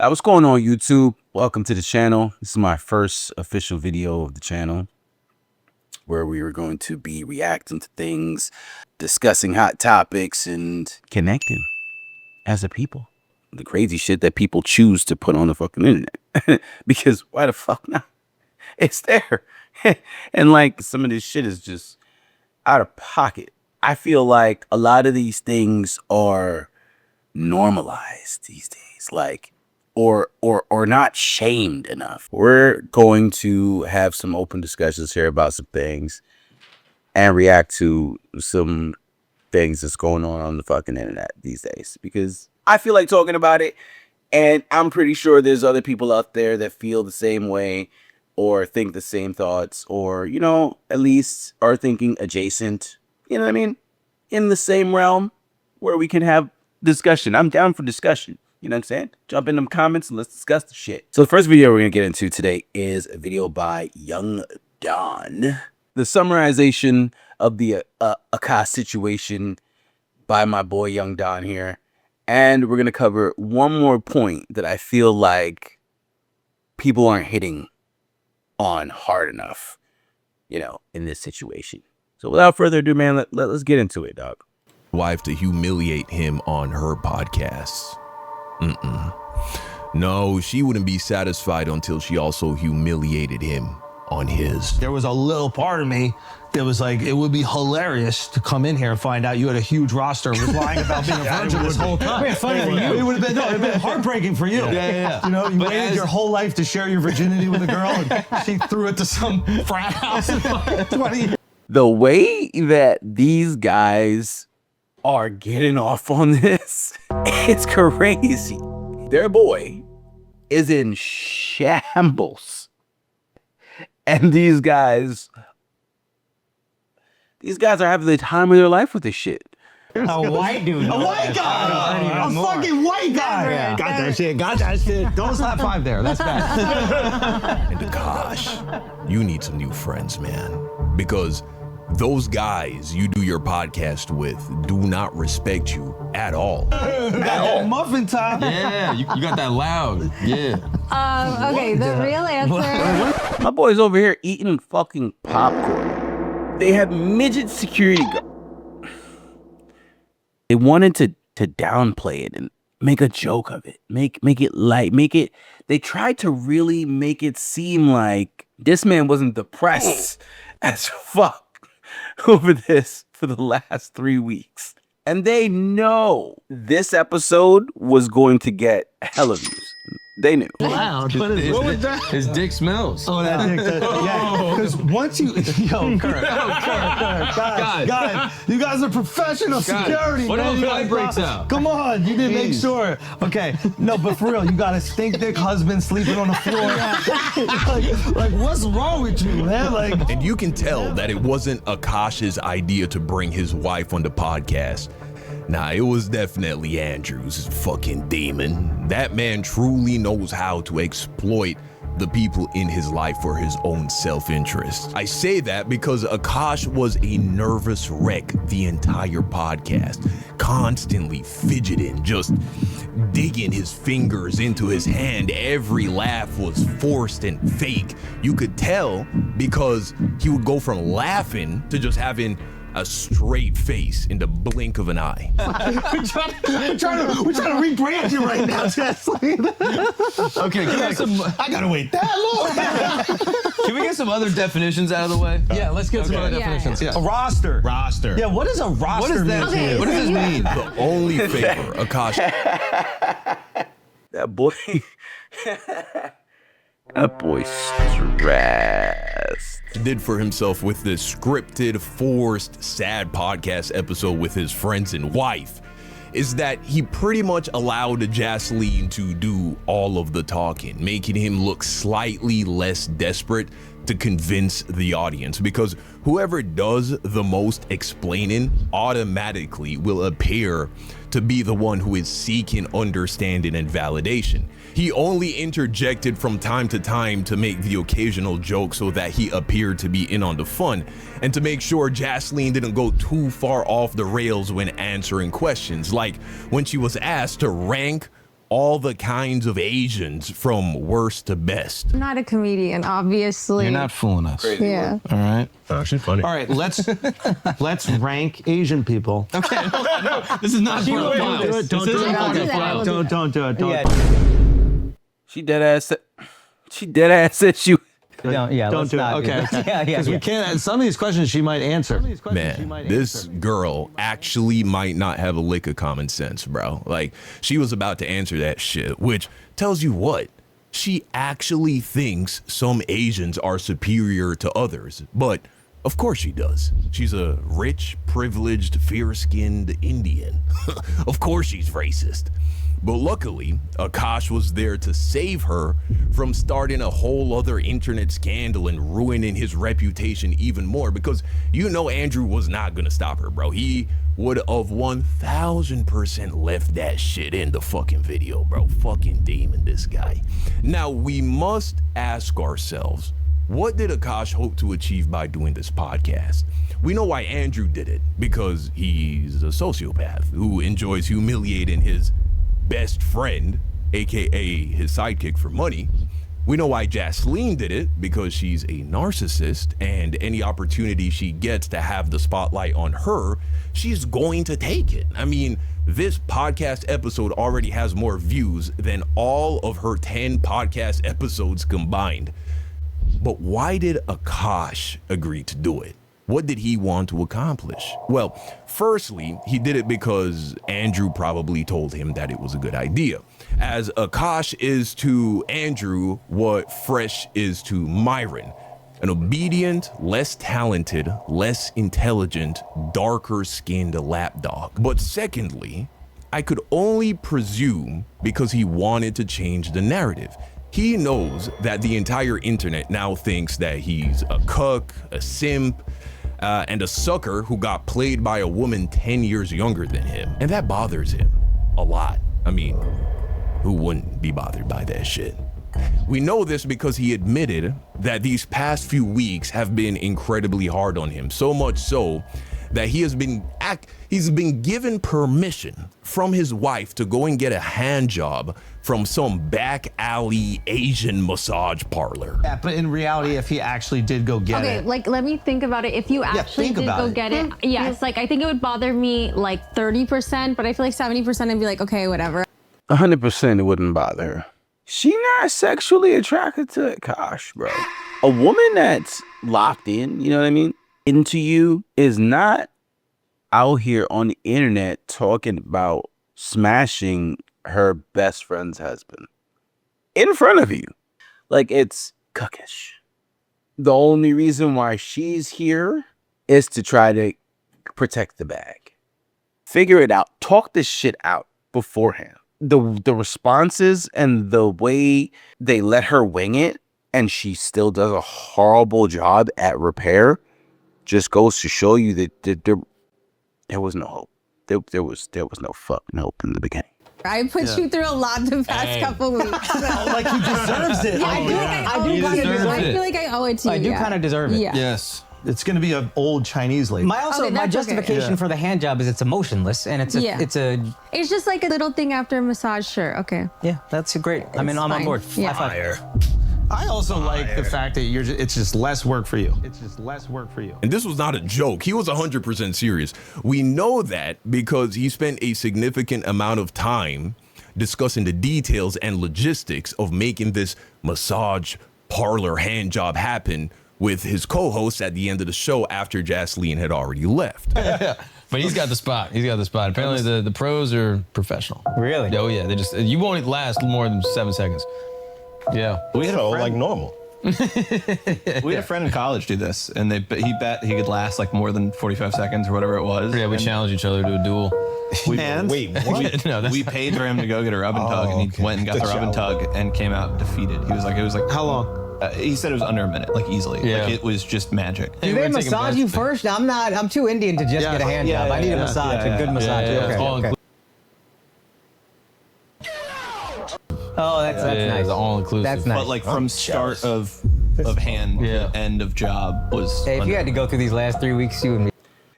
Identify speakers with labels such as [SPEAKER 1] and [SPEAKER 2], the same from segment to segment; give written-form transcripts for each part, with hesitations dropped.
[SPEAKER 1] What's going on, YouTube? Welcome to the channel. This is my first official video of the channel where we are going to be reacting to things, discussing hot topics, and connecting as a people. The crazy shit that people choose to put on the fucking internet. Because why the fuck not? It's there. And like some of this shit is just out of pocket. I feel like a lot of these things are normalized these days. Like, or not shamed enough. We're going to have some open discussions here about some things and react to some things that's going on the fucking internet these days, because I feel like talking about it, and I'm pretty sure there's other people out there that feel the same way or think the same thoughts, or, you know, at least are thinking adjacent, you know what I mean, in the same realm where we can have discussion. I'm down for discussion. You know what I'm saying? Jump in them comments and let's discuss the shit. So the first video we're going to get into today is a video by Young Don. The summarization of the Akaash situation by my boy Young Don here. And we're going to cover one more point that I feel like people aren't hitting on hard enough, you know, in this situation. So without further ado, man, let's get into it, dog.
[SPEAKER 2] Wife to humiliate him on her podcasts. No, she wouldn't be satisfied until she also humiliated him on his.
[SPEAKER 3] There was a little part of me that was like, it would be hilarious to come in here and find out you had a huge roster and was lying about being a virgin this whole time.
[SPEAKER 4] It'd be funny for you.
[SPEAKER 3] It would have been heartbreaking for you.
[SPEAKER 4] Yeah.
[SPEAKER 3] You know, you waited your whole life to share your virginity with a girl, and she threw it to some frat house in 20
[SPEAKER 1] The way that these guys are getting off on this, it's crazy. Their boy is in shambles. And these guys are having the time of their life with this shit.
[SPEAKER 4] A white dude.
[SPEAKER 3] A white guy! A fucking white guy!
[SPEAKER 4] Yeah.
[SPEAKER 3] Got that shit. Don't slap five there. That's bad.
[SPEAKER 2] And Akaash, you need some new friends, man. Because those guys you do your podcast with do not respect you at all.
[SPEAKER 3] That muffin top.
[SPEAKER 4] Yeah, you got that loud. Yeah.
[SPEAKER 5] Okay, the real answer.
[SPEAKER 1] My boy's over here eating fucking popcorn. They have midget security guard. They wanted to downplay it and make a joke of it. Make it light. They tried to really make it seem like this man wasn't depressed as fuck over this for the last 3 weeks. And they know this episode was going to get hella views. They knew.
[SPEAKER 4] Loud. What was that? His dick smells.
[SPEAKER 3] Oh, that dick. Yeah, because once you, Kurt, God, you guys are professional security.
[SPEAKER 4] What
[SPEAKER 3] man.
[SPEAKER 4] if a guy breaks out?
[SPEAKER 3] Come on, you didn't make sure. Okay, no, but for real, you got a stink dick husband sleeping on the floor. like, what's wrong with you, man? Like,
[SPEAKER 2] And you can tell that it wasn't Akaash's idea to bring his wife on the podcast. Nah, it was definitely Andrew's fucking demon. That man truly knows how to exploit the people in his life for his own self-interest. I say that because Akaash was a nervous wreck the entire podcast, constantly fidgeting, just digging his fingers into his hand. Every laugh was forced and fake. You could tell because he would go from laughing to just having a straight face in the blink of an eye.
[SPEAKER 3] we're trying to rebrand you right now, Chesley.
[SPEAKER 4] Okay, can we get some,
[SPEAKER 3] I gotta wait that long.
[SPEAKER 4] can we get some other definitions out of the way?
[SPEAKER 3] Yeah, let's get some other
[SPEAKER 5] Yeah,
[SPEAKER 3] definitions.
[SPEAKER 4] yeah.
[SPEAKER 3] A roster.
[SPEAKER 4] Roster.
[SPEAKER 3] Yeah, what is a roster?
[SPEAKER 4] What is that?
[SPEAKER 5] Okay,
[SPEAKER 4] What does this mean?
[SPEAKER 2] The only favor Akaash
[SPEAKER 1] That boy. That boy stressed.
[SPEAKER 2] did for himself with this scripted, forced, sad podcast episode with his friends and wife is that he pretty much allowed Jasleen to do all of the talking, making him look slightly less desperate to convince the audience, because whoever does the most explaining automatically will appear to be the one who is seeking understanding and validation. He only interjected from time to time to make the occasional joke so that he appeared to be in on the fun, and to make sure Jasleen didn't go too far off the rails when answering questions, like when she was asked to rank all the kinds of Asians from worst to best.
[SPEAKER 5] I'm not a comedian, obviously.
[SPEAKER 3] You're not fooling us.
[SPEAKER 5] Yeah.
[SPEAKER 3] All right.
[SPEAKER 2] Oh, she's funny.
[SPEAKER 3] All right, let's rank Asian people.
[SPEAKER 4] Okay, no, this is not part of the file.
[SPEAKER 3] do it. Don't
[SPEAKER 4] This
[SPEAKER 3] do
[SPEAKER 4] isn't
[SPEAKER 3] it.
[SPEAKER 4] part of the
[SPEAKER 5] that.
[SPEAKER 4] file.
[SPEAKER 3] Don't do it. Don't.
[SPEAKER 6] Yeah,
[SPEAKER 1] She dead ass. She dead ass said she.
[SPEAKER 6] don't
[SPEAKER 3] Don't do it.
[SPEAKER 6] not
[SPEAKER 3] Okay.
[SPEAKER 6] that. Yeah,
[SPEAKER 3] Because we can't. Some of these questions she might answer.
[SPEAKER 2] Man, this girl actually might not have a lick of common sense, bro. Like, she was about to answer that shit, which tells you what? She actually thinks some Asians are superior to others, but of course she does. She's a rich, privileged, fair-skinned Indian. Of course she's racist. But luckily, Akaash was there to save her from starting a whole other internet scandal and ruining his reputation even more, because you know Andrew was not gonna stop her, bro. He would have 1000% left that shit in the fucking video, bro. Fucking demon, this guy. Now, we must ask ourselves, what did Akaash hope to achieve by doing this podcast? We know why Andrew did it, because he's a sociopath who enjoys humiliating his best friend, aka his sidekick, for money. We know why Jasleen did it, because she's a narcissist, and any opportunity she gets to have the spotlight on her, she's going to take it. I mean, this podcast episode already has more views than all of her 10 podcast episodes combined. But why did Akaash agree to do it? What did he want to accomplish? Well, firstly, he did it because Andrew probably told him that it was a good idea. As Akaash is to Andrew what Fresh is to Myron. An obedient, less talented, less intelligent, darker skinned lapdog. But secondly, I could only presume because he wanted to change the narrative. He knows that the entire internet now thinks that he's a cuck, a simp, and a sucker who got played by a woman 10 years younger than him. And that bothers him a lot. I mean, who wouldn't be bothered by that shit? We know this because he admitted that these past few weeks have been incredibly hard on him. So much so that he's been given permission from his wife to go and get a hand job from some back alley Asian massage parlor.
[SPEAKER 3] Yeah, but in reality, if he actually did go get
[SPEAKER 5] Okay,
[SPEAKER 3] it,
[SPEAKER 5] like let me think about it. If you actually
[SPEAKER 3] think
[SPEAKER 5] did
[SPEAKER 3] about
[SPEAKER 5] go
[SPEAKER 3] it.
[SPEAKER 5] get it, yes, like I think it would bother me like 30%, but I feel like 70% I'd be like, okay, whatever.
[SPEAKER 1] 100% it wouldn't bother her. She not sexually attracted to Akaash, bro. A woman that's locked in, you know what I mean, into you is not out here on the internet talking about smashing her best friend's husband in front of you. Like, it's cuckish. The only reason why she's here is to try to protect the bag. Figure it out. Talk this shit out beforehand. The responses and the way they let her wing it, and she still does a horrible job at repair, just goes to show you that there was no hope. There was no fucking hope in the beginning.
[SPEAKER 5] I put you through a lot the past couple weeks. So.
[SPEAKER 6] Like he deserves it.
[SPEAKER 5] Yeah, I feel like I owe it to you. I feel like I owe it to you.
[SPEAKER 6] I do
[SPEAKER 5] yeah.
[SPEAKER 6] kind of deserve it.
[SPEAKER 5] Yeah.
[SPEAKER 4] Yes.
[SPEAKER 3] it's going to be an old Chinese lady.
[SPEAKER 6] My
[SPEAKER 5] Okay, that's
[SPEAKER 6] justification
[SPEAKER 5] okay.
[SPEAKER 6] for the hand job is it's emotionless and it's
[SPEAKER 5] It's just like a little thing after a massage. Sure. Okay.
[SPEAKER 6] yeah, that's a great. I mean, I'm on
[SPEAKER 5] fine.
[SPEAKER 6] board.
[SPEAKER 5] Yeah.
[SPEAKER 6] High five.
[SPEAKER 3] I also like the fact that it's just less work for you. It's just less work for you.
[SPEAKER 2] And this was not a joke. He was 100% serious. We know that because he spent a significant amount of time discussing the details and logistics of making this massage parlor hand job happen with his co-host at the end of the show after Jasleen had already left.
[SPEAKER 4] But he's got the spot. He's got the spot. Apparently the pros are professional.
[SPEAKER 6] Really?
[SPEAKER 4] Oh yeah, they just you won't last more than 7 seconds. Yeah.
[SPEAKER 7] We had like normal. We had a friend in college do this, and he bet he could last like more than 45 seconds or whatever it was.
[SPEAKER 4] Yeah, we challenged each other to a duel.
[SPEAKER 7] Wait, what?
[SPEAKER 4] No, that's
[SPEAKER 7] We paid for him to go get a rub and tug, and he went and got the rub and tug and came out defeated. It was like
[SPEAKER 3] How long?
[SPEAKER 7] he said it was under a minute, like easily.
[SPEAKER 4] Yeah.
[SPEAKER 7] Like it was just magic.
[SPEAKER 6] Do
[SPEAKER 4] Hey,
[SPEAKER 6] they
[SPEAKER 4] we're taking
[SPEAKER 6] massage you
[SPEAKER 4] bets.
[SPEAKER 6] first? I'm too Indian to just get a hand job. I need a massage, a good massage.
[SPEAKER 4] it's
[SPEAKER 6] Okay,
[SPEAKER 4] all
[SPEAKER 6] okay. Oh, that's nice.
[SPEAKER 4] It's all inclusive.
[SPEAKER 6] That's nice.
[SPEAKER 7] But like from start of hand
[SPEAKER 4] Yeah.
[SPEAKER 7] to end of job was.
[SPEAKER 6] Hey, if you had to go through these last 3 weeks, you and me.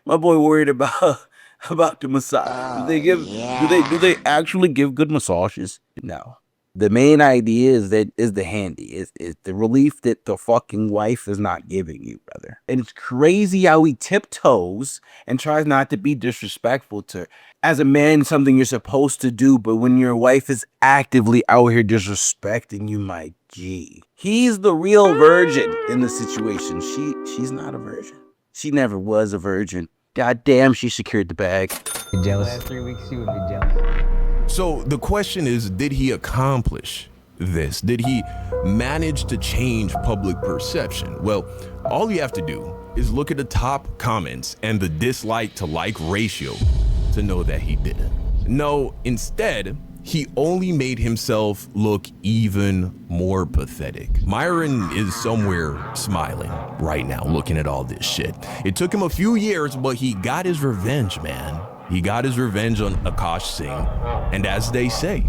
[SPEAKER 1] My boy worried about about the massage. Do they actually give good massages? No. The main idea is the handy. Is the relief that the fucking wife is not giving you, brother. And it's crazy how he tiptoes and tries not to be disrespectful to, as a man, something you're supposed to do, but when your wife is actively out here disrespecting you, my G. He's the real virgin in the situation. She's not a virgin. She never was a virgin. God damn, she secured the bag.
[SPEAKER 6] Jealous. Last 3 weeks, you would be jealous.
[SPEAKER 2] So the question is, did he accomplish this? Did he manage to change public perception? Well, all you have to do is look at the top comments and the dislike to like ratio to know that he didn't. No, instead, he only made himself look even more pathetic. Myron is somewhere smiling right now, looking at all this shit. It took him a few years, but he got his revenge, man. He got his revenge on Akaash Singh. And as they say,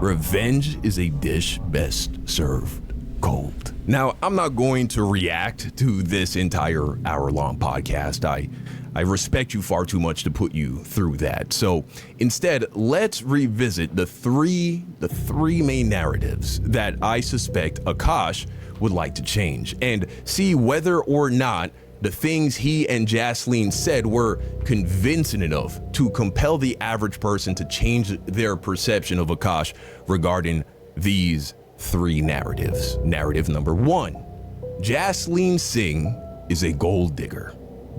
[SPEAKER 2] revenge is a dish best served cold. Now, I'm not going to react to this entire hour-long podcast. I respect you far too much to put you through that. So instead, let's revisit the three main narratives that I suspect Akaash would like to change and see whether or not the things he and Jasleen said were convincing enough to compel the average person to change their perception of Akaash regarding these three narratives. Narrative number 1, Jasleen Singh is a gold digger.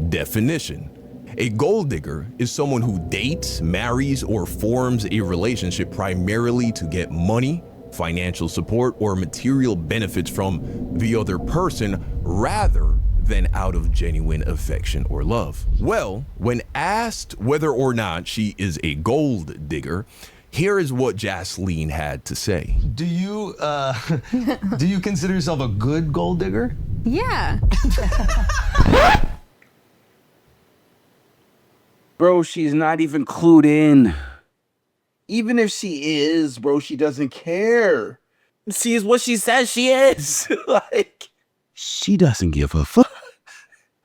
[SPEAKER 2] Definition: a gold digger is someone who dates, marries, or forms a relationship primarily to get money, financial support, or material benefits from the other person rather than out of genuine affection or love. Well, when asked whether or not she is a gold digger, here is what Jasleen had to say.
[SPEAKER 3] Do you consider yourself a good gold digger?
[SPEAKER 5] Yeah.
[SPEAKER 1] Bro, she's not even clued in. Even if she is, bro, she doesn't care. She is what she says she is. Like, she doesn't give a fuck.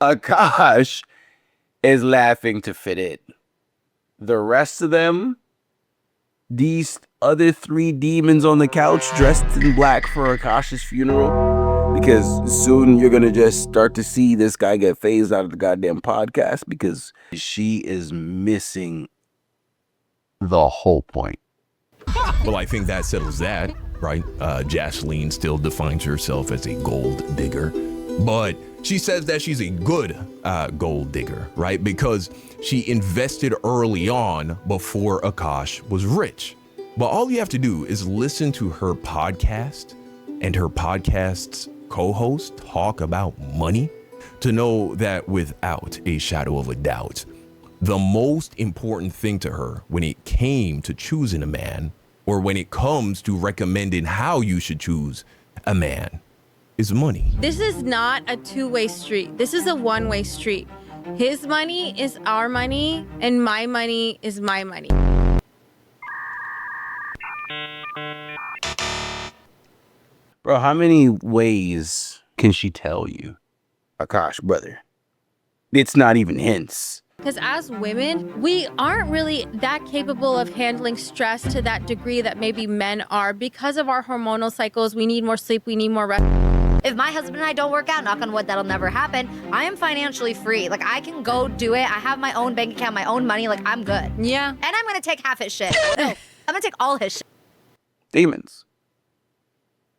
[SPEAKER 1] Akaash is laughing to fit in. The rest of them, these other 3 demons on the couch dressed in black for Akaash's funeral, because soon you're gonna just start to see this guy get phased out of the goddamn podcast because she is missing the whole point.
[SPEAKER 2] Well, I think that settles that, right? Jasleen still defines herself as a gold digger, but she says that she's a good gold digger, right? Because she invested early on before Akaash was rich. But all you have to do is listen to her podcast and her podcast's co-host talk about money to know that without a shadow of a doubt, the most important thing to her when it came to choosing a man, or when it comes to recommending how you should choose a man, is money.
[SPEAKER 8] This is not a two-way street. This is a one-way street. His money is our money, and my money is my money.
[SPEAKER 1] Bro, how many ways can she tell you? Akaash, brother. It's not even hints.
[SPEAKER 8] Because as women, we aren't really that capable of handling stress to that degree that maybe men are. Because of our hormonal cycles, we need more sleep, we need more rest.
[SPEAKER 9] If my husband and I don't work out, knock on wood, that'll never happen. I am financially free. Like, I can go do it. I have my own bank account, my own money. Like, I'm good.
[SPEAKER 8] Yeah.
[SPEAKER 9] And I'm gonna take half his shit. No, I'm gonna take all his shit.
[SPEAKER 1] Demons.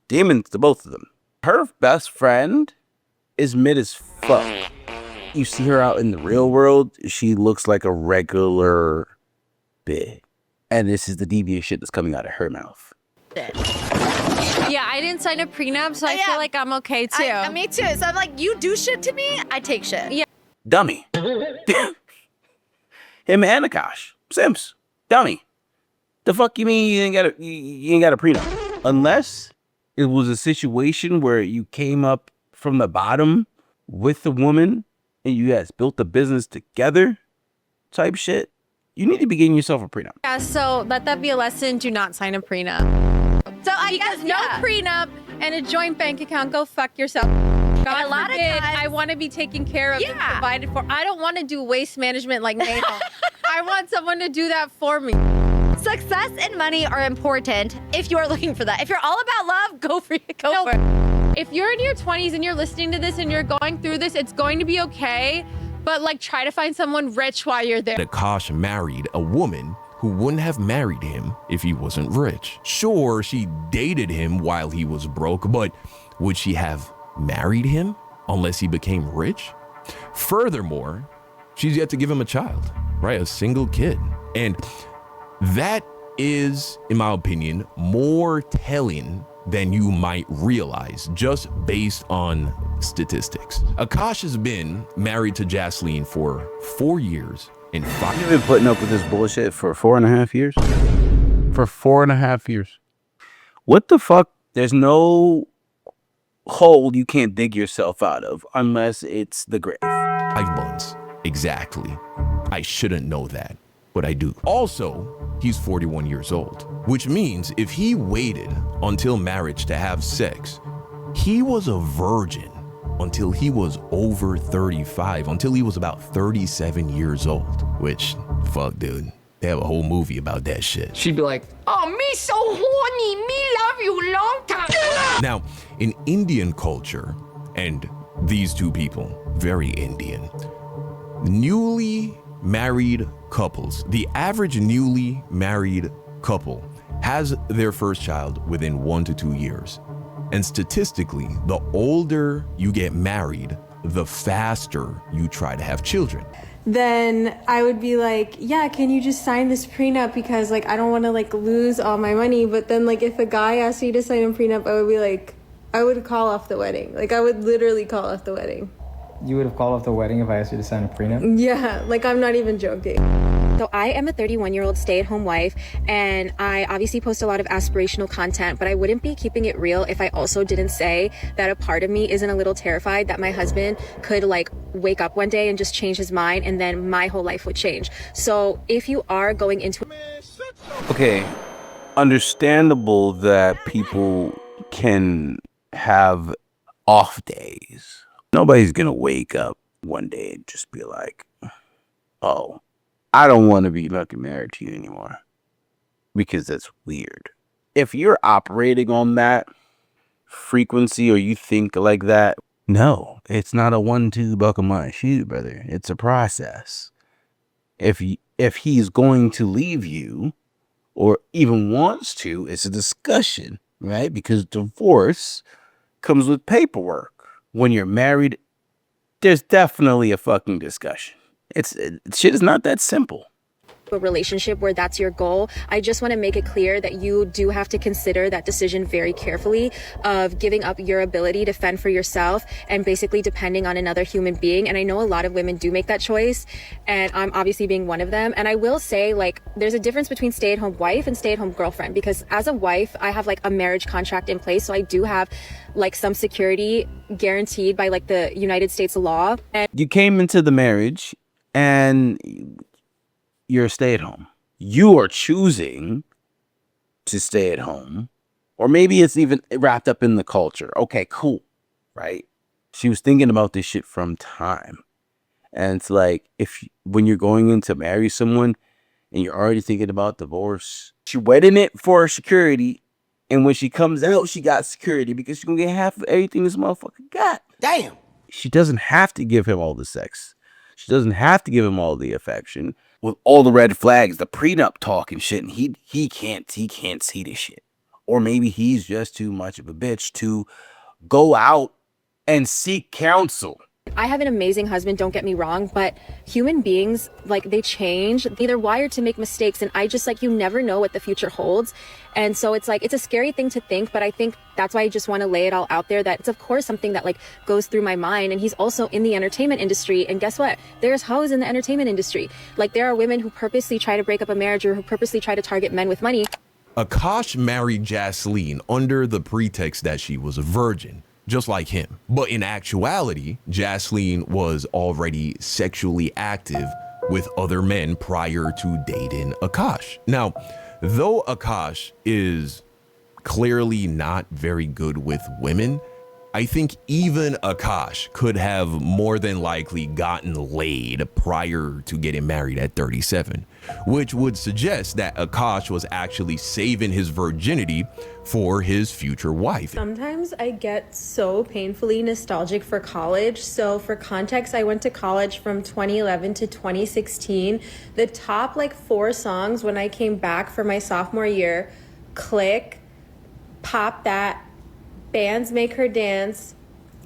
[SPEAKER 1] Demons to both of them. Her best friend is mid as fuck. You see her out in the real world, she looks like a regular bitch. And this is the devious shit that's coming out of her mouth.
[SPEAKER 8] Yeah, I didn't sign a prenup, so I feel like I'm okay too.
[SPEAKER 9] Me too. So I'm like, you do shit to me, I take shit.
[SPEAKER 8] Yeah.
[SPEAKER 1] Dummy. Him and Akaash. Simps. Dummy. The fuck you mean you ain't got a prenup? Unless it was a situation where you came up from the bottom with the woman and you guys built a business together type shit, you need to be getting yourself a prenup.
[SPEAKER 8] Yeah, so let that be a lesson. Do not sign a prenup.
[SPEAKER 9] So I
[SPEAKER 8] Because
[SPEAKER 9] guess,
[SPEAKER 8] no prenup and a joint bank account, go fuck yourself. God
[SPEAKER 9] a lot of
[SPEAKER 8] forbid,
[SPEAKER 9] times-
[SPEAKER 8] I want to be taken care of and provided for. I don't want to do waste management like Maple. I want someone to do that for me.
[SPEAKER 9] Success and money are important if you are looking for that. If you're all about love, go for it. Go for it.
[SPEAKER 8] If you're in your 20s and you're listening to this and you're going through this, it's going to be okay. But like, try to find someone rich while you're there.
[SPEAKER 2] Akaash married a woman who wouldn't have married him if he wasn't rich. Sure, she dated him while he was broke, but would she have married him unless he became rich? Furthermore, she's yet to give him a child, right? A single kid. And that is, in my opinion, more telling than you might realize just based on statistics. Akaash has been married to Jasleen for 4 years and 5.
[SPEAKER 1] You've been putting up with this bullshit for 4.5 years? For 4.5 years. What the fuck? There's no hole you can't dig yourself out of unless it's the grave.
[SPEAKER 2] 5 months. Exactly. I shouldn't know that, but I do. Also, he's 41 years old, which means if he waited until marriage to have sex, he was a virgin until he was over 35, until he was about 37 years old, which, fuck, dude. They have a whole movie about that shit.
[SPEAKER 10] She'd be like, oh, me so horny, me love you long time.
[SPEAKER 2] Now, in Indian culture, and these two people, very Indian, newly married couples, the average newly married couple has their first child within 1 to 2 years. And statistically, the older you get married, the faster you try to have children.
[SPEAKER 5] Then I would be like, yeah, can you just sign this prenup because like I don't want to like lose all my money. But then like if a guy asked me to sign a prenup, I would be like, I would call off the wedding. Like I would literally call off the wedding.
[SPEAKER 6] You would have called off the wedding if I asked you to sign a prenup?
[SPEAKER 5] Yeah, like I'm not even joking.
[SPEAKER 11] So I am a 31-year-old stay-at-home wife, and I obviously post a lot of aspirational content, but I wouldn't be keeping it real if I also didn't say that a part of me isn't a little terrified that my husband could like wake up one day and just change his mind, and then my whole life would change. So if you are going into...
[SPEAKER 1] Okay, understandable that people can have off days. Nobody's gonna wake up one day and just be like, oh, I don't want to be fucking married to you anymore, because that's weird. If you're operating on that frequency or you think like that, no, it's not a 1-2 buckle my shoe, brother. It's a process. If he's going to leave you or even wants to, it's a discussion, right? Because divorce comes with paperwork. When you're married, there's definitely a fucking discussion. Shit is not that simple.
[SPEAKER 11] A relationship where that's your goal, I just want to make it clear that you do have to consider that decision very carefully of giving up your ability to fend for yourself and basically depending on another human being. And I know a lot of women do make that choice, and I'm obviously being one of them. And I will say, like, there's a difference between stay-at-home wife and stay-at-home girlfriend, because as a wife, I have like a marriage contract in place, so I do have like some security guaranteed by like the United States law. And
[SPEAKER 1] you came into the marriage and you're a stay-at-home. You are choosing to stay at home. Or maybe it's even wrapped up in the culture. Okay, cool. Right? She was thinking about this shit from time. And it's like, when you're going in to marry someone and you're already thinking about divorce, she went in it for security. And when she comes out, she got security because she's going to get half of everything this motherfucker got. Damn. She doesn't have to give him all the sex. She doesn't have to give him all the affection. With all the red flags, the prenup talk and shit, and he can't see this shit. Or maybe he's just too much of a bitch to go out and seek counsel.
[SPEAKER 11] I have an amazing husband, don't get me wrong, but human beings, like, they change. They're wired to make mistakes, and I just, like, you never know what the future holds. And so it's like, it's a scary thing to think, but I think that's why I just want to lay it all out there, that it's of course something that like goes through my mind. And he's also in the entertainment industry, and guess what? There's hoes in the entertainment industry. Like, there are women who purposely try to break up a marriage or who purposely try to target men with money.
[SPEAKER 2] Akaash married Jasleen under the pretext that she was a virgin, just like him. But in actuality, Jasleen was already sexually active with other men prior to dating Akaash. Now, though Akaash is clearly not very good with women, I think even Akaash could have more than likely gotten laid prior to getting married at 37, which would suggest that Akaash was actually saving his virginity for his future wife.
[SPEAKER 11] Sometimes I get so painfully nostalgic for college. So for context, I went to college from 2011 to 2016. The top like 4 songs when I came back for my sophomore year: Click, Pop That, Bands Make Her Dance,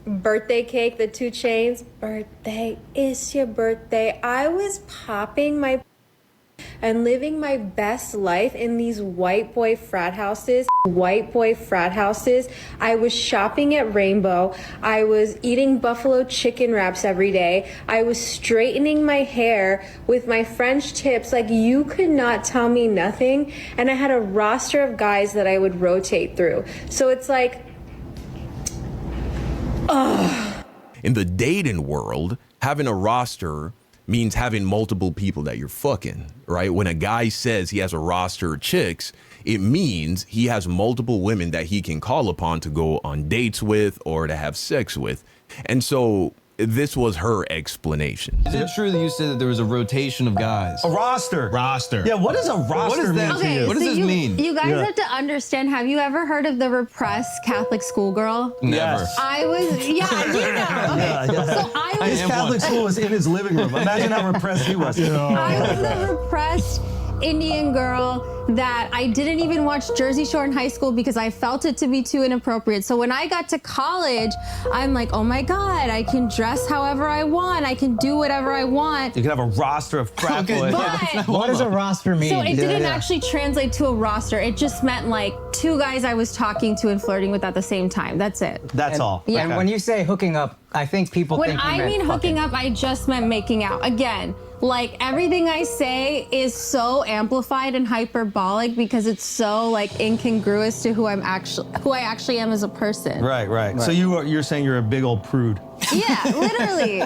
[SPEAKER 11] Birthday Cake, the 2 Chainz, Birthday, It's Your Birthday. I was popping my and living my best life in these white boy frat houses. I was shopping at Rainbow. I was eating buffalo chicken wraps every day. I was straightening my hair with my French tips. Like, you could not tell me nothing. And I had a roster of guys that I would rotate through. So it's like,
[SPEAKER 2] In the dating world, having a roster means having multiple people that you're fucking, right? When a guy says he has a roster of chicks, it means he has multiple women that he can call upon to go on dates with or to have sex with. And so this was her explanation.
[SPEAKER 4] Is it true that you said that there was a rotation of guys?
[SPEAKER 3] A roster.
[SPEAKER 4] Roster.
[SPEAKER 3] Yeah, what does a roster mean to you?
[SPEAKER 4] What does this mean?
[SPEAKER 8] You guys have to understand, have you ever heard of the repressed Catholic schoolgirl?
[SPEAKER 4] Never.
[SPEAKER 8] I was, you know. Okay. So I was,
[SPEAKER 3] His Catholic school was in his living room. Imagine how repressed he was.
[SPEAKER 8] I was the repressed Indian girl that I didn't even watch Jersey Shore in high school because I felt it to be too inappropriate. So when I got to college, I'm like, oh my God, I can dress however I want. I can do whatever I want.
[SPEAKER 3] You can have a roster of frat boys.
[SPEAKER 8] But
[SPEAKER 6] What does a roster mean?
[SPEAKER 8] so it didn't actually translate to a roster. It just meant like 2 guys I was talking to and flirting with at the same time. That's it.
[SPEAKER 3] That's all.
[SPEAKER 8] Yeah.
[SPEAKER 6] And when you say hooking up, I think people
[SPEAKER 8] When
[SPEAKER 6] think you
[SPEAKER 8] I
[SPEAKER 6] meant
[SPEAKER 8] mean hooking up, I just meant making out. Again, like everything I say is so amplified and hyperbolic because it's so like incongruous to who I actually am as a person.
[SPEAKER 3] Right. So you're saying you're a big old prude.
[SPEAKER 8] Yeah, literally.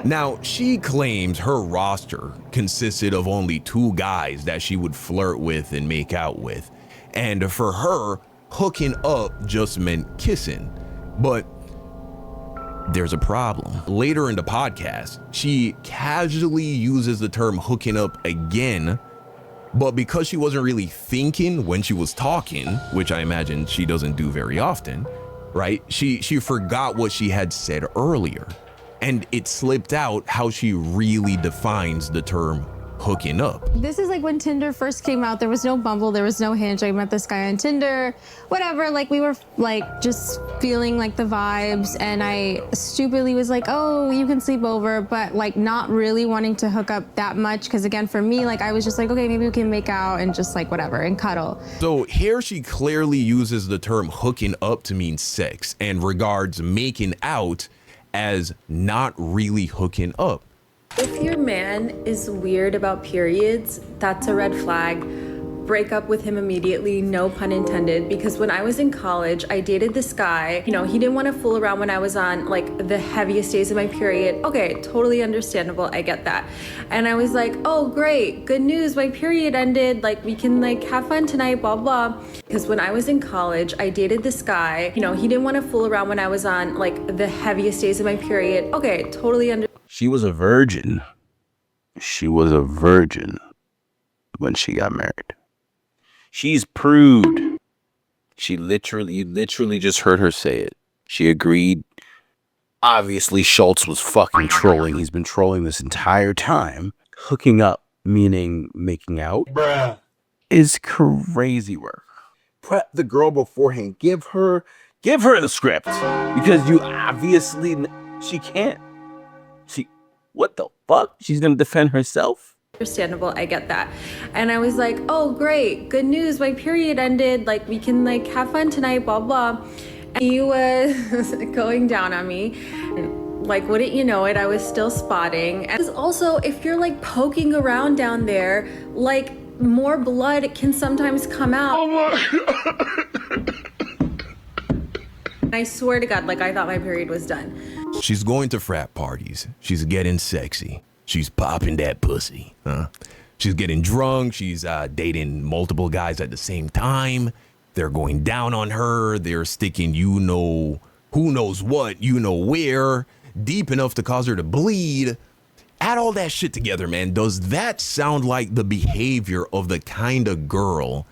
[SPEAKER 2] Now, she claims her roster consisted of only 2 guys that she would flirt with and make out with. And for her, hooking up just meant kissing. But there's a problem. Later in the podcast, she casually uses the term hooking up again, but because she wasn't really thinking when she was talking, which I imagine she doesn't do very often, right? She forgot what she had said earlier, and it slipped out how she really defines the term hooking up.
[SPEAKER 8] This is like when Tinder first came out. There was no Bumble, there was no Hinge. I met this guy on Tinder, whatever. Like we were like just feeling like the vibes, and I stupidly was like, oh, you can sleep over, but like not really wanting to hook up that much. Cause again, for me, like I was just like, okay, maybe we can make out and just like whatever and cuddle.
[SPEAKER 2] So here she clearly uses the term hooking up to mean sex and regards making out as not really hooking up.
[SPEAKER 11] if your man is weird about periods, that's a red flag. Break up with him immediately, no pun intended, because when I was in college, I dated this guy. You know, he didn't want to fool around when I was on like the heaviest days of my period. Okay, totally understandable, I get that. And I was like, oh great, good news, my period ended, like we can like have fun tonight, blah blah. Because when I was in college, I dated this guy. You know, he didn't want to fool around when I was on like the heaviest days of my period. Okay, totally
[SPEAKER 1] She was a virgin. She was a virgin when she got married. She's prude. You literally just heard her say it. She agreed. Obviously, Schultz was fucking trolling. He's been trolling this entire time. Hooking up, meaning making out, is crazy work. Prep the girl beforehand. Give her the script. Because you obviously, she can't. What the fuck? She's gonna defend herself?
[SPEAKER 11] Understandable, I get that. And I was like, oh great, good news, my period ended, like we can like have fun tonight, blah blah. And he was going down on me. And, like, wouldn't you know it, I was still spotting. And also, if you're like poking around down there, like more blood can sometimes come out. Oh my God. I swear to God, like I thought my period was done.
[SPEAKER 2] She's going to frat parties. She's getting sexy. She's popping that pussy, huh? She's getting drunk. She's dating multiple guys at the same time. They're going down on her. They're sticking who knows what, you know where, deep enough to cause her to bleed. Add all that shit together, man. Does that sound like the behavior of the kind of girl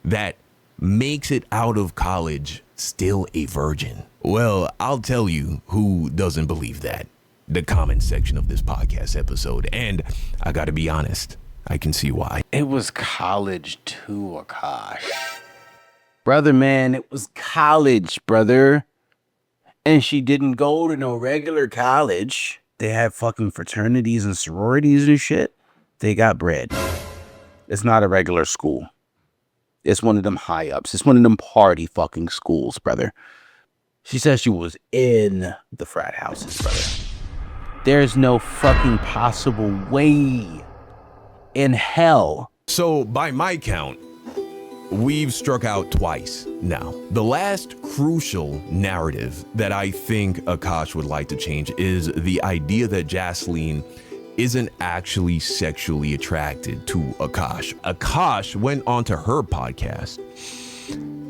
[SPEAKER 2] that makes it out of college still a virgin? Well, I'll tell you who doesn't believe that. The comment section of this podcast episode. And I gotta be honest, I can see why.
[SPEAKER 1] It was college too, Akaash. Brother, man, it was college, brother. And she didn't go to no regular college. They had fucking fraternities and sororities and shit. They got bread. It's not a regular school. It's one of them high ups. It's one of them party fucking schools, brother. She says she was in the frat houses, brother. There's no fucking possible way in hell.
[SPEAKER 2] So by my count, we've struck out twice now. The last crucial narrative that I think Akaash would like to change is the idea that Jasleen isn't actually sexually attracted to Akaash. Akaash went onto her podcast,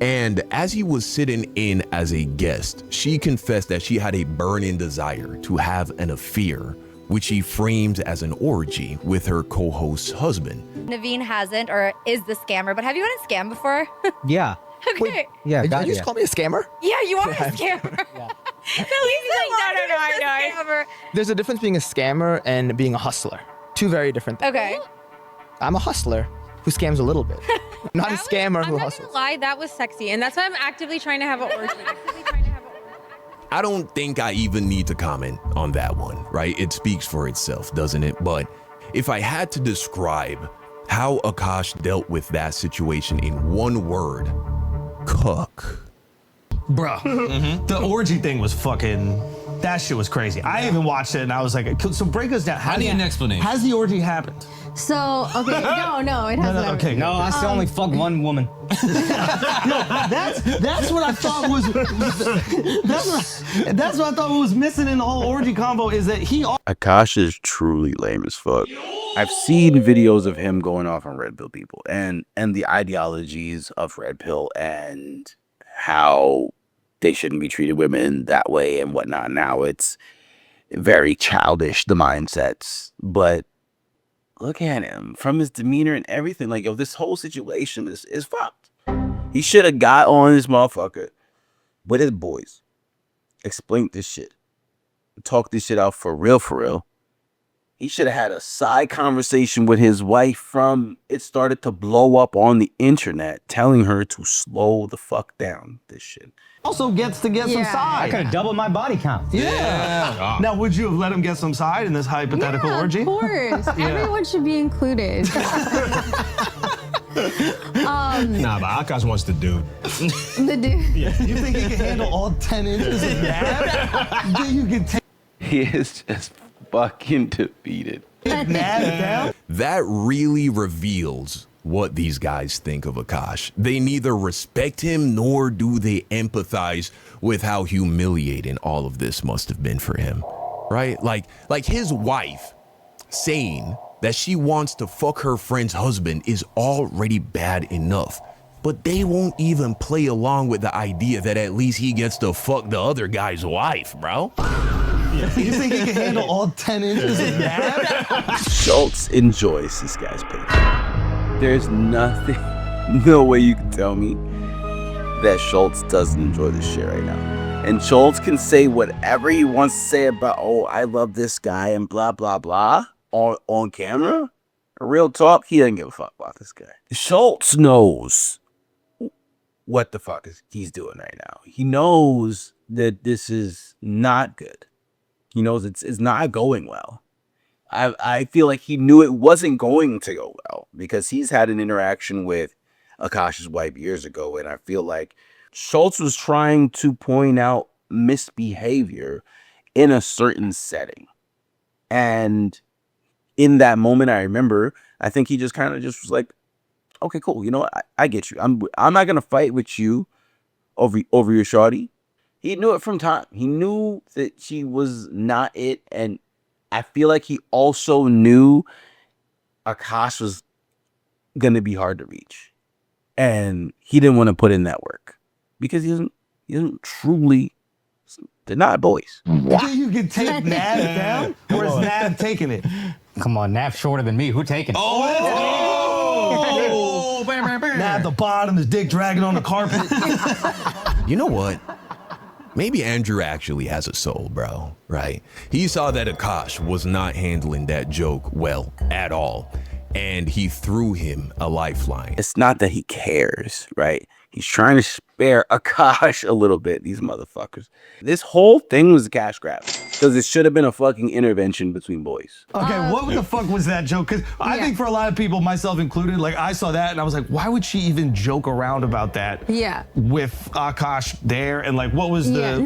[SPEAKER 2] and as he was sitting in as a guest, she confessed that she had a burning desire to have an affair, which he frames as an orgy with her co-host's husband.
[SPEAKER 9] Naveen hasn't or is the scammer, but have you been a scam before?
[SPEAKER 6] Yeah.
[SPEAKER 9] Okay.
[SPEAKER 6] Yeah.
[SPEAKER 12] Did you just call me a scammer?
[SPEAKER 9] Yeah, you are a scammer.
[SPEAKER 12] Yeah.
[SPEAKER 9] No, he's like, no. Scammer.
[SPEAKER 12] There's a difference being a scammer and being a hustler. Two very different things.
[SPEAKER 9] Okay.
[SPEAKER 12] I'm a hustler who scams a little bit. Not a scammer who
[SPEAKER 8] I'm not
[SPEAKER 12] hustles.
[SPEAKER 8] gonna lie, that was sexy, and that's why I'm actively trying to have an orgy.
[SPEAKER 2] I don't think I even need to comment on that one, right? It speaks for itself, doesn't it? But if I had to describe how Akaash dealt with that situation in one word, cook.
[SPEAKER 3] Bro, the orgy thing was fucking, that shit was crazy. I even watched it and I was like, so break us down.
[SPEAKER 4] I need an explanation.
[SPEAKER 3] Has the orgy happened?
[SPEAKER 8] So, okay, no, it hasn't.
[SPEAKER 3] Okay.
[SPEAKER 6] No, I still only fuck one woman.
[SPEAKER 3] That's what I thought was, that's what I thought was missing in the whole orgy combo is that he.
[SPEAKER 1] Akaash is truly lame as fuck. I've seen videos of him going off on red pill people and the ideologies of red pill and how they shouldn't be treated women that way and whatnot. Now it's very childish, the mindsets, but look at him from his demeanor and everything. Like, yo, this whole situation is fucked. He should have got on this motherfucker with his boys, explained this shit, talked this shit out for real. He should have had a side conversation with his wife from it started to blow up on the internet, telling her to slow the fuck down this shit.
[SPEAKER 3] Also gets to get some side.
[SPEAKER 6] I could have doubled my body count.
[SPEAKER 3] Yeah. Now, would you have let him get some side in this hypothetical orgy?
[SPEAKER 8] Of course. Everyone should be included.
[SPEAKER 13] Nah, but Akaash wants the dude.
[SPEAKER 8] The dude.
[SPEAKER 3] Yeah. You think he can handle all 10 inches of that? Then you can take.
[SPEAKER 1] He is just fucking defeated.
[SPEAKER 2] That really reveals what these guys think of Akaash. They neither respect him nor do they empathize with how humiliating all of this must have been for him, right? Like his wife saying that she wants to fuck her friend's husband is already bad enough, but they won't even play along with the idea that at least he gets to fuck the other guy's wife, bro.
[SPEAKER 3] You think he can handle all 10 inches of that?
[SPEAKER 1] Schultz enjoys this guy's page. There's no way you can tell me that Schultz doesn't enjoy this shit right now. And Schultz can say whatever he wants to say about, oh, I love this guy and blah, blah, blah on camera. Real talk, he doesn't give a fuck about this guy. Schultz knows what the fuck he's doing right now. He knows that this is not good. He knows it's not going well. I feel like he knew it wasn't going to go well because he's had an interaction with Akaash's wife years ago, and I feel like Schultz was trying to point out misbehavior in a certain setting. And in that moment, I remember, I think he just kind of just was like, okay, cool. You know what? I get you. I'm not going to fight with you over your shawty. He knew it from time. He knew that she was not it. And I feel like he also knew Akaash was going to be hard to reach. And he didn't want to put in that work because he doesn't truly They're not boys.
[SPEAKER 3] You can take Nav down, or is Nav taking it?
[SPEAKER 6] Come on, Nav's shorter than me. Who taking it?
[SPEAKER 3] Oh! Nav the bottom, his dick dragging on the carpet.
[SPEAKER 2] You know what? Maybe Andrew actually has a soul, bro, right? He saw that Akaash was not handling that joke well at all, and he threw him a lifeline.
[SPEAKER 1] It's not that he cares, right? He's trying to spare Akaash a little bit, these motherfuckers. This whole thing was a cash grab because it should have been a fucking intervention between boys.
[SPEAKER 3] Okay, what the fuck was that joke? Because I think for a lot of people, myself included, like I saw that and I was like, why would she even joke around about that?
[SPEAKER 8] Yeah.
[SPEAKER 3] With Akaash there, and like, what was the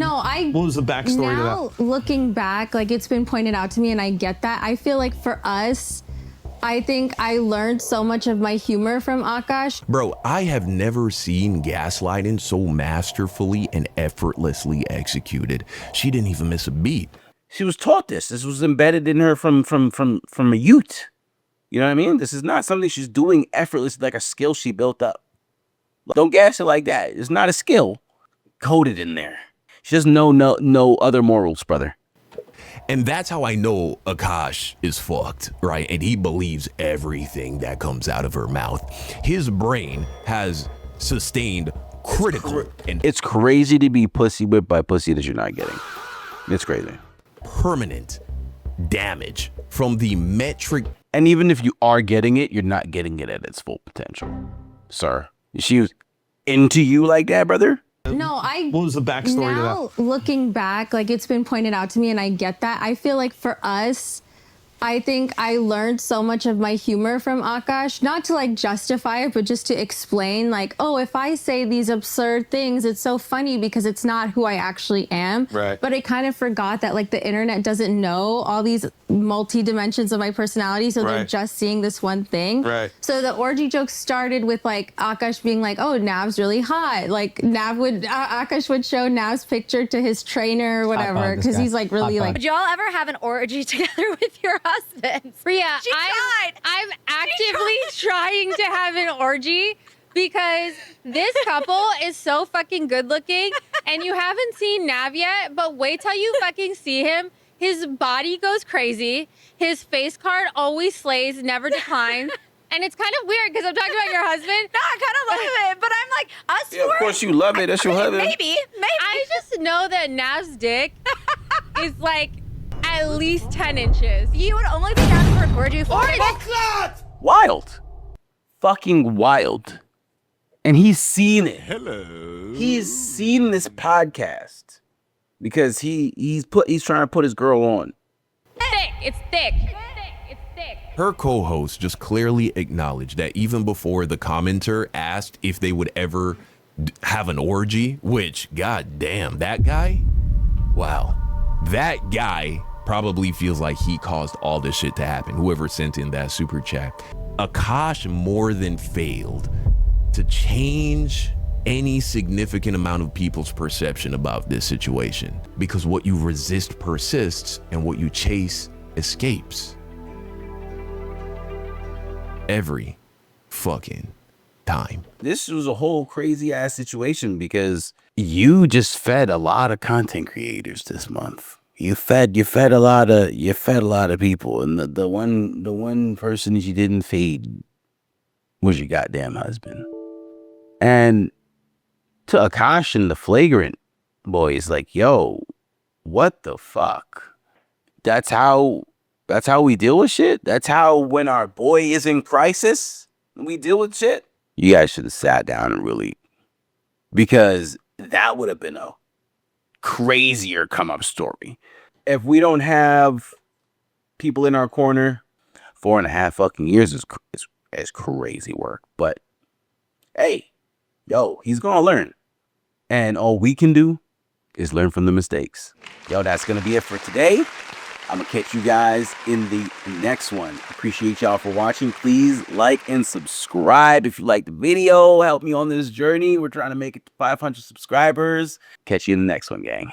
[SPEAKER 3] what was the backstory to that?
[SPEAKER 8] Now looking back, like it's been pointed out to me, and I get that. I feel like for us, I think I learned so much of my humor from Akaash.
[SPEAKER 2] Bro, I have never seen gaslighting so masterfully and effortlessly executed. She didn't even miss a beat.
[SPEAKER 1] She was taught this. This was embedded in her from a youth. You know what I mean? This is not something she's doing effortlessly, like a skill she built up. Don't gas it like that. It's not a skill coded in there. She doesn't know no other morals, brother.
[SPEAKER 2] And that's how I know Akaash is fucked, right? And he believes everything that comes out of her mouth. His brain has sustained critical and
[SPEAKER 1] it's crazy to be pussy whipped by pussy that you're not getting. It's crazy.
[SPEAKER 2] Permanent damage from the metric.
[SPEAKER 1] And even if you are getting it, you're not getting it at its full potential, sir. She was into you like that, brother?
[SPEAKER 8] No,
[SPEAKER 3] What was the backstory to that?
[SPEAKER 8] now looking back, like it's been pointed out to me, and I get that. I feel like for us, I think I learned so much of my humor from Akaash, not to like justify it, but just to explain like, oh, if I say these absurd things, it's so funny because it's not who I actually am.
[SPEAKER 3] Right.
[SPEAKER 8] But I kind of forgot that like the internet doesn't know all these multi-dimensions of my personality, so they're
[SPEAKER 3] Right.
[SPEAKER 8] just seeing this one thing.
[SPEAKER 3] Right.
[SPEAKER 8] So the orgy joke started with like Akaash being like, oh, Nav's really hot. Like Akaash would show Nav's picture to his trainer or whatever, because he's like really like.
[SPEAKER 9] Would y'all ever have an orgy together with your husband?
[SPEAKER 14] Rhea,
[SPEAKER 9] She tried.
[SPEAKER 14] I'm actively trying to have an orgy because this couple is so fucking good looking, and you haven't seen Nav yet, but wait till you fucking see him. His body goes crazy. His face card always slays, never declines. And it's kind of weird because I'm talking about your husband.
[SPEAKER 9] No, I kind of love it, but I'm like, us
[SPEAKER 1] Yeah, of course you love it. That's your husband.
[SPEAKER 9] Maybe.
[SPEAKER 14] I just know that Nav's dick is like at least 10 inches.
[SPEAKER 9] You would only be down for an orgy for
[SPEAKER 1] Wild. Fucking wild. And he's seen it. Hello. He's seen this podcast because he's trying to put his girl on.
[SPEAKER 14] Thick. It's thick.
[SPEAKER 2] Her co-host just clearly acknowledged that even before the commenter asked if they would ever have an orgy, which, goddamn, that guy, wow, that guy probably feels like he caused all this shit to happen, whoever sent in that super chat. Akaash more than failed to change any significant amount of people's perception about this situation, because what you resist persists and what you chase escapes. Every fucking time.
[SPEAKER 1] This was a whole crazy ass situation because you just fed a lot of content creators this month. You fed a lot of people, and the one person that you didn't feed was your goddamn husband. And to Akaash and the flagrant boys, like, yo, what the fuck? That's how we deal with shit? That's how, when our boy is in crisis, we deal with shit? You guys should have sat down and really, because that would have been a crazier come up story. If we don't have people in our corner, 4.5 fucking years is crazy work. But hey, yo, he's gonna learn. And all we can do is learn from the mistakes. Yo, that's gonna be it for today. I'm gonna catch you guys in the next one. Appreciate y'all for watching. Please like and subscribe if you like the video. Help me on this journey. We're trying to make it to 500 subscribers. Catch you in the next one, gang.